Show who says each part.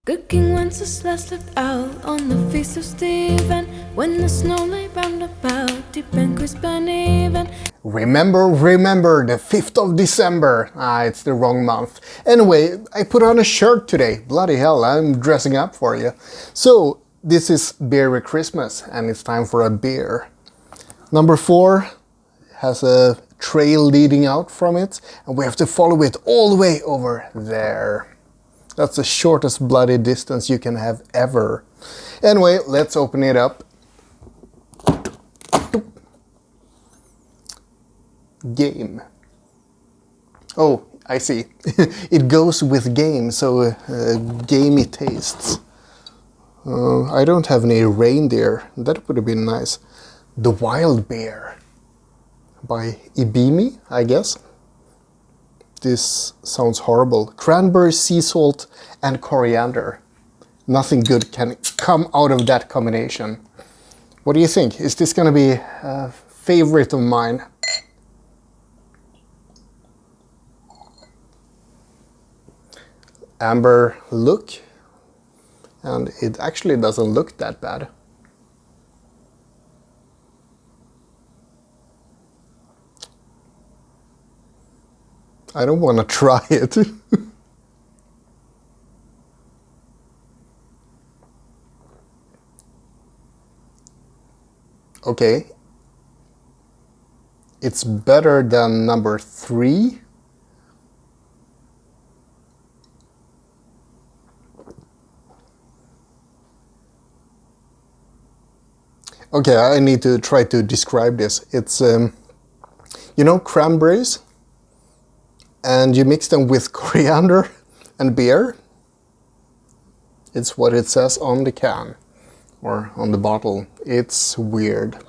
Speaker 1: Good King Wenceslas looked out on the feast of Stephen, when the snow lay round about, deep and crisp and even.
Speaker 2: Remember, the 5th of December. It's the wrong month. Anyway, I put on a shirt today. Bloody hell, I'm dressing up for you. So, this is Beery Christmas, and it's time for a beer. Number 4 has a trail leading out from it, and we have to follow it all the way over there. That's the shortest bloody distance you can have ever. Anyway, let's open it up. Game. Oh, I see. It goes with game, so gamey tastes. I don't have any reindeer. That would have been nice. The Wild Bear by Ibimi, I guess. This sounds horrible. Cranberry, sea salt, and coriander. Nothing good can come out of that combination. What do you think? Is this gonna be a favorite of mine? Amber look, and it actually doesn't look that bad. I don't want to try it. Okay. It's better than number 3. Okay, I need to try to describe this. It's, you know, cranberries? And you mix them with coriander and beer. It's what it says on the can or on the bottle. It's weird.